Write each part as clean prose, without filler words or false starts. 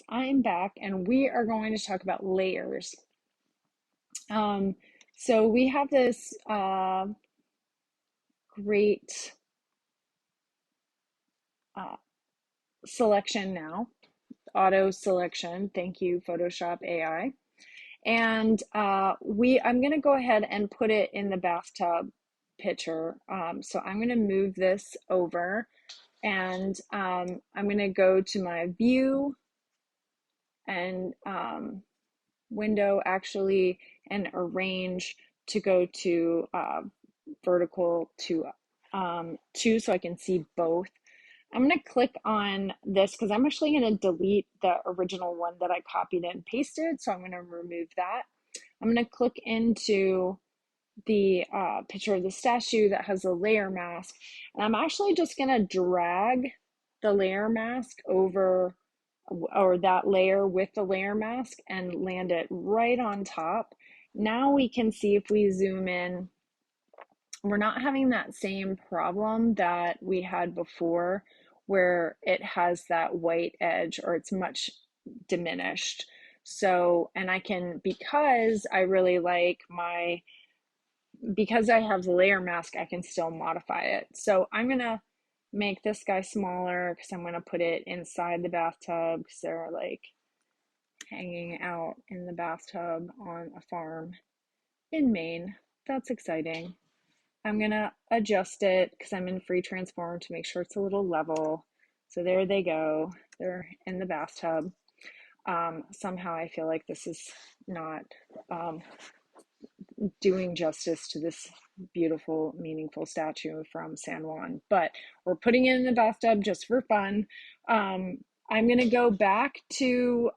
I'm back and we are going to talk about layers. Um, so we have this great uh, selection now, auto selection. Thank you, Photoshop AI. And I'm going to go ahead and put it in the bathtub picture. So I'm going to move this over and I'm going to go to my view and window actually and arrange to go to vertical to 2 so I can see both. I'm going to click on this because I'm actually going to delete the original one that I copied and pasted. So I'm going to remove that. I'm going to click into the picture of the statue that has a layer mask. And I'm actually just going to drag the layer mask over or that layer with the layer mask and land it right on top. Now we can see if we zoom in, we're not having that same problem that we had before where it has that white edge or it's much diminished. So, and I can, because I really like because I have the layer mask, I can still modify it. So I'm gonna make this guy smaller because I'm gonna put it inside the bathtub because they're like hanging out in the bathtub on a farm in Maine. That's exciting. I'm gonna adjust it because I'm in free transform to make sure it's a little level. So there they go. They're in the bathtub. Somehow I feel like this is not doing justice to this beautiful, meaningful statue from San Juan, but we're putting it in the bathtub just for fun. I'm going to go back to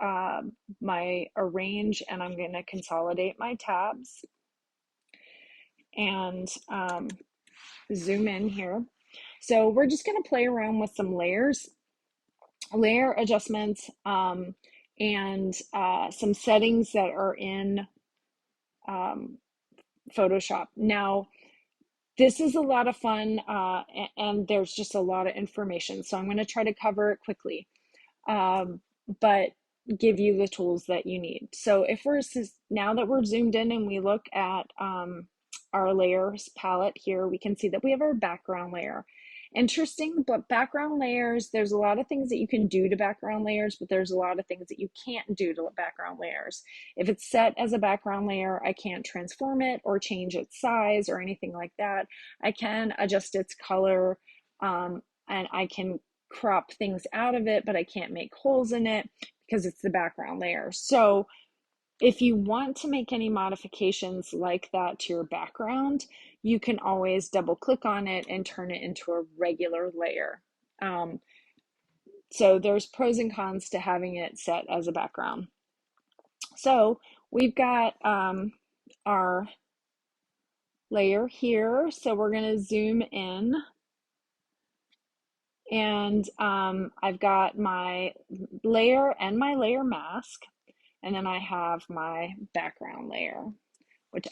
my arrange and I'm going to consolidate my tabs and zoom in here. So we're just going to play around with some layers, layer adjustments, and some settings that are in Photoshop. Now, this is a lot of fun and there's just a lot of information. So I'm going to try to cover it quickly, but give you the tools that you need. So if we're, now that we're zoomed in and we look at our layers palette here, we can see that we have our background layer. Interesting, but background layers, there's a lot of things that you can do to background layers, but there's a lot of things that you can't do to background layers. If it's set as a background layer, I can't transform it or change its size or anything like that. I can adjust its color and I can crop things out of it, but I can't make holes in it because it's the background layer. So if you want to make any modifications like that to your background, you can always double click on it and turn it into a regular layer. So there's pros and cons to having it set as a background. So we've got our layer here. So we're going to zoom in and I've got my layer and my layer mask. And then I have my background layer, which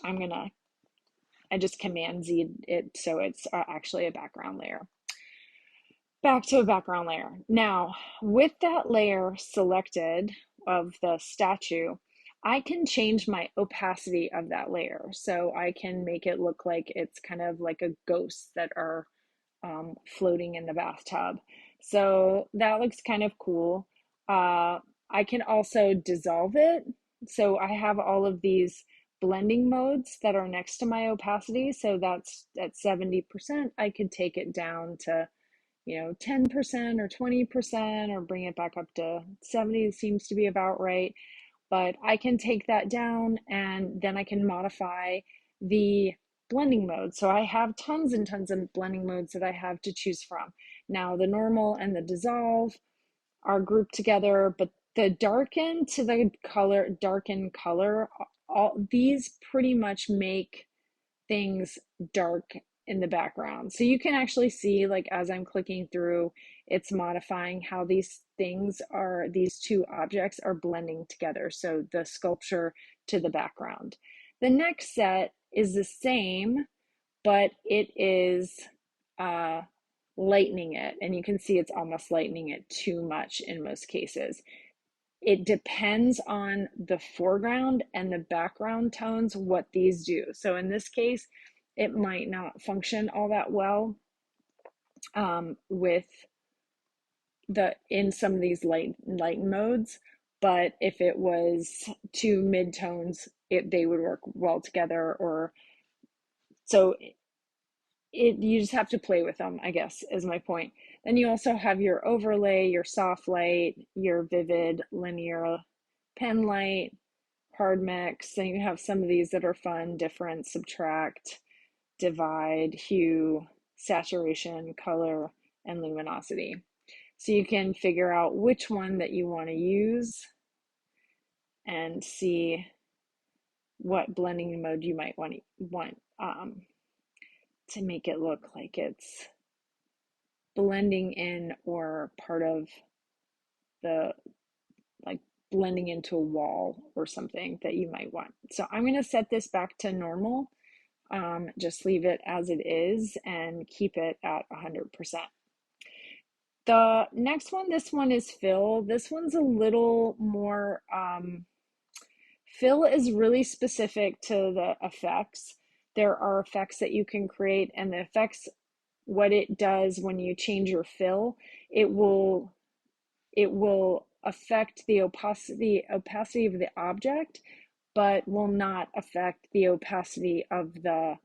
I just Command Z it so it's actually a background layer. Back to a background layer. Now, with that layer selected of the statue, I can change my opacity of that layer. So I can make it look like it's kind of like a ghost that are floating in the bathtub. So that looks kind of cool. I can also dissolve it. So I have all of these blending modes that are next to my opacity. So that's at 70%. I could take it down to 10% or 20% or bring it back up to 70 seems to be about right. But I can take that down and then I can modify the blending mode. So I have tons and tons of blending modes that I have to choose from. Now the normal and the dissolve are grouped together, but the darken to the color, darken color, all these pretty much make things dark in the background. So you can actually see, like, as I'm clicking through, it's modifying how these things are, these two objects are blending together. So the sculpture to the background. The next set is the same, but it is lightening it. And you can see it's almost lightening it too much in most cases. it depends on the foreground and the background tones, what these do. So in this case, it might not function all that well with in some of these light modes, but if it was two mid-tones, they would work well together. Or so you just have to play with them, I guess, is my point. Then you also have your overlay, your soft light, your vivid, linear, pen light, hard mix. And you have some of these that are fun: different, subtract, divide, hue, saturation, color, and luminosity. So you can figure out which one that you want to use and see what blending mode you might want to make it look like it's blending in or part of the, like, blending into a wall or something that you might want. So I'm going to set this back to normal. Just leave it as it is and keep it at 100%. The next one, this one is fill. This one's a little more, fill is really specific to the effects. There are effects that you can create, and the effects, what it does when you change your fill, it will affect the opacity of the object, but will not affect the opacity of the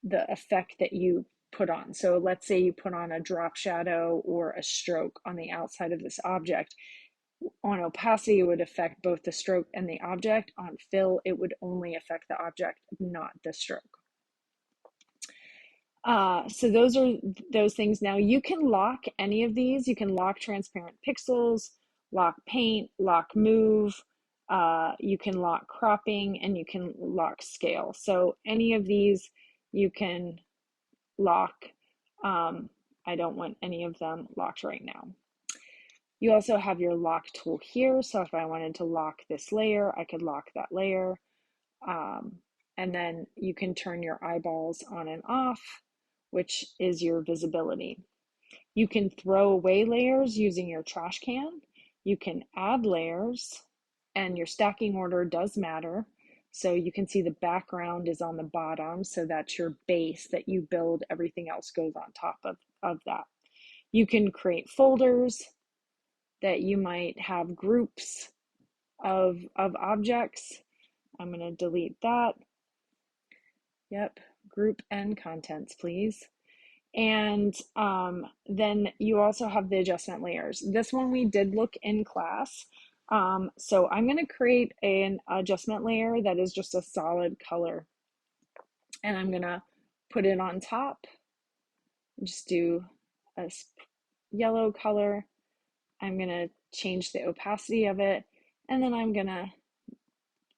effect that you put on. So let's say you put on a drop shadow or a stroke on the outside of this object. On opacity, it would affect both the stroke and the object. On fill, it would only affect the object, not the stroke. So those are those things. Now you can lock any of these. You can lock transparent pixels, lock paint, lock move. You can lock cropping, and you can lock scale. So any of these you can lock. I don't want any of them locked right now. You also have your lock tool here. So if I wanted to lock this layer, I could lock that layer. And then you can turn your eyeballs on and off, which is your visibility. You can throw away layers using your trash can. You can add layers, and your stacking order does matter. So you can see the background is on the bottom, so that's your base that you build. Everything else goes on top of that. You can create folders that you might have groups of objects. I'm going to delete that. Yep, group and contents, please. And then you also have the adjustment layers. This one we did look in class. So I'm going to create an adjustment layer that is just a solid color. And I'm going to put it on top. Just do a yellow color. I'm going to change the opacity of it. And then I'm going to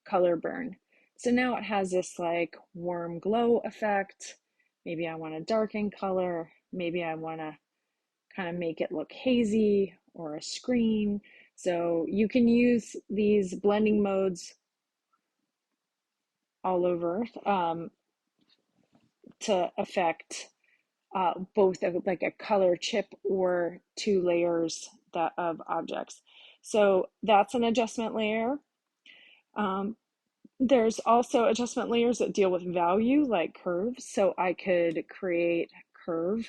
color burn. So now it has this like warm glow effect. Maybe I want to darken color. Maybe I want to kind of make it look hazy or a screen. So you can use these blending modes all over to affect both like a color chip or two layers of objects. So that's an adjustment layer. There's also adjustment layers that deal with value, like curves. So I could create curve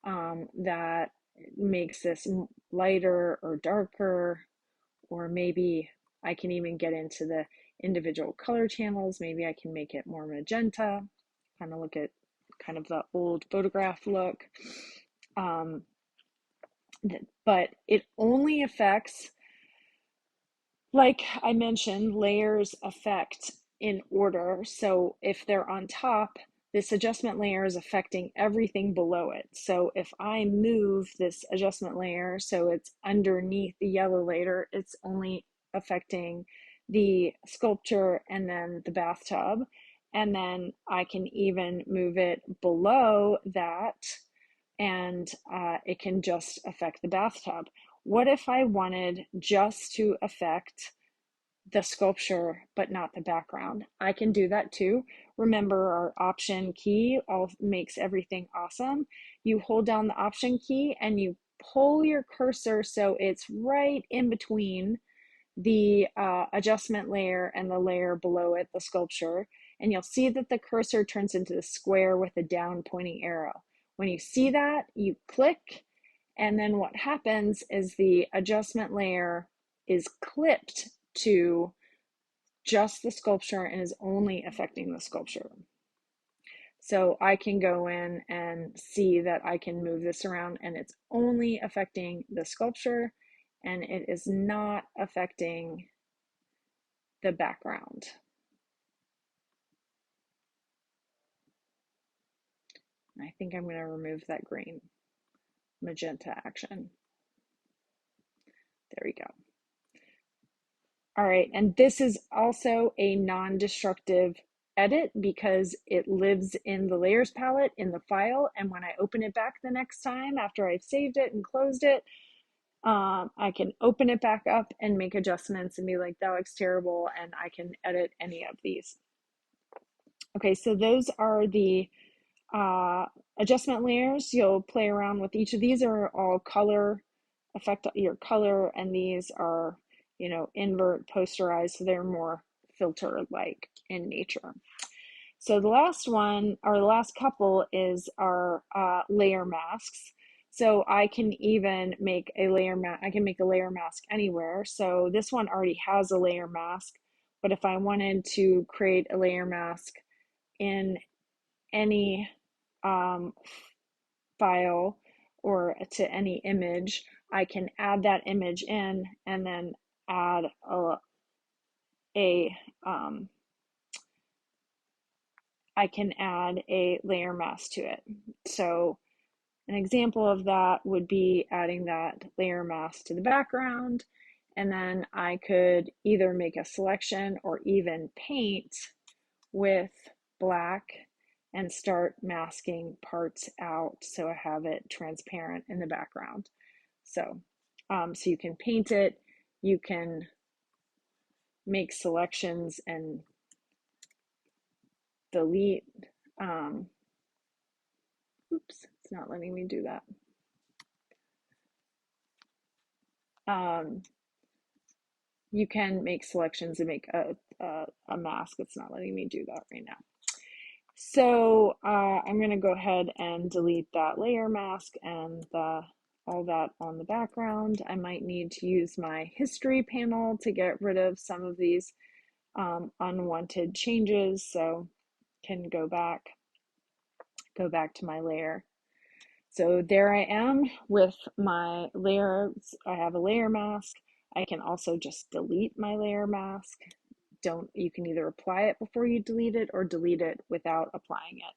that makes this lighter or darker, or maybe I can even get into the individual color channels. Maybe I can make it more magenta, kind of look at kind of the old photograph look. But it only affects, like I mentioned, layers affect in order. So if they're on top, this adjustment layer is affecting everything below it. So if I move this adjustment layer so it's underneath the yellow layer, it's only affecting the sculpture and then the bathtub. And then I can even move it below that, and it can just affect the bathtub. What if I wanted just to affect the sculpture but not the background? I can do that too. Remember, our option key makes everything awesome. You hold down the option key and you pull your cursor so it's right in between the adjustment layer and the layer below it, the sculpture, and you'll see that the cursor turns into the square with a down pointing arrow. When you see that, you click, and then what happens is the adjustment layer is clipped to just the sculpture and is only affecting the sculpture. So I can go in and see that I can move this around and it's only affecting the sculpture and it is not affecting the background. I think I'm going to remove that green magenta action. There we go. All right, and this is also a non-destructive edit because it lives in the layers palette in the file, and when I open it back the next time after I've saved it and closed it, I can open it back up and make adjustments and be like, that looks terrible, and I can edit any of these. Okay, so those are the adjustment layers. You'll play around with each of these are all color, affect your color, and these are, invert, posterize, so they're more filter-like in nature. So the last one, or the last couple, is our layer masks. So I can even make a layer mask. I can make a layer mask anywhere. So this one already has a layer mask, but if I wanted to create a layer mask in any file or to any image, I can add that image in and then add I can add a layer mask to it. So an example of that would be adding that layer mask to the background, and then I could either make a selection or even paint with black and start masking parts out so I have it transparent in the background. So, so you can paint it, you can make selections and delete. Oops, it's not letting me do that. You can make selections and make a mask. It's not letting me do that right now. So I'm going to go ahead and delete that layer mask and all that on the background. I might need to use my history panel to get rid of some of these unwanted changes. So can go back to my layer. So there I am with my layers. I have a layer mask. I can also just delete my layer mask. You can either apply it before you delete it or delete it without applying it.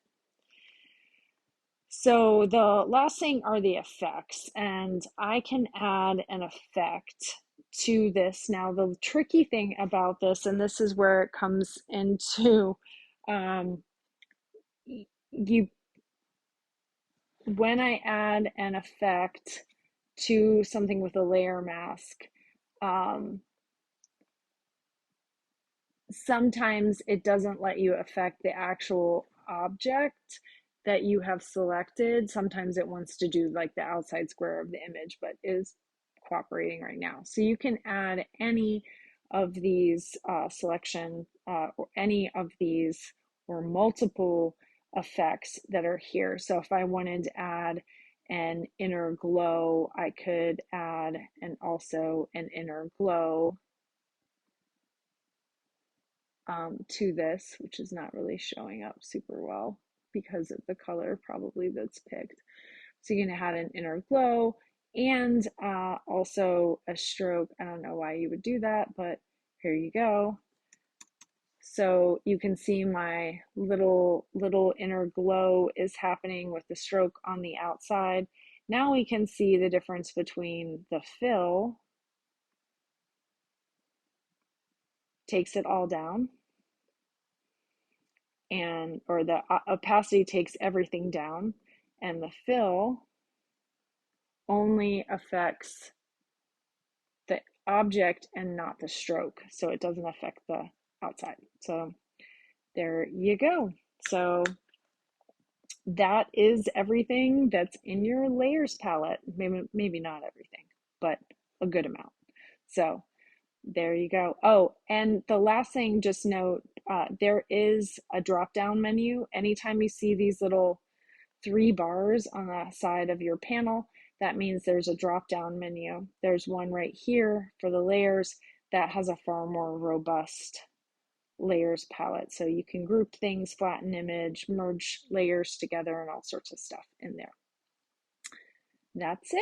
So the last thing are the effects, and I can add an effect to this. Now the tricky thing about this, and this is where it comes into when I add an effect to something with a layer mask, sometimes it doesn't let you affect the actual object that you have selected. Sometimes it wants to do like the outside square of the image, but is cooperating right now. So you can add any of these selection or any of these or multiple effects that are here. So if I wanted to add an inner glow, I could add also an inner glow to this, which is not really showing up super well because of the color probably that's picked. So you're going to add an inner glow and also a stroke. I don't know why you would do that, but here you go. So you can see my little inner glow is happening with the stroke on the outside. Now we can see the difference between the fill, takes it all down, and or the opacity takes everything down, and the fill only affects the object and not the stroke, so it doesn't affect the outside. So there you go. So that is everything that's in your layers palette. Maybe not everything, but a good amount. So There you go. Oh, and the last thing, just note, there is a drop-down menu. Anytime you see these little three bars on the side of your panel, that means there's a drop-down menu. There's one right here for the layers that has a far more robust layers palette. So you can group things, flatten image, merge layers together, and all sorts of stuff in there. That's it.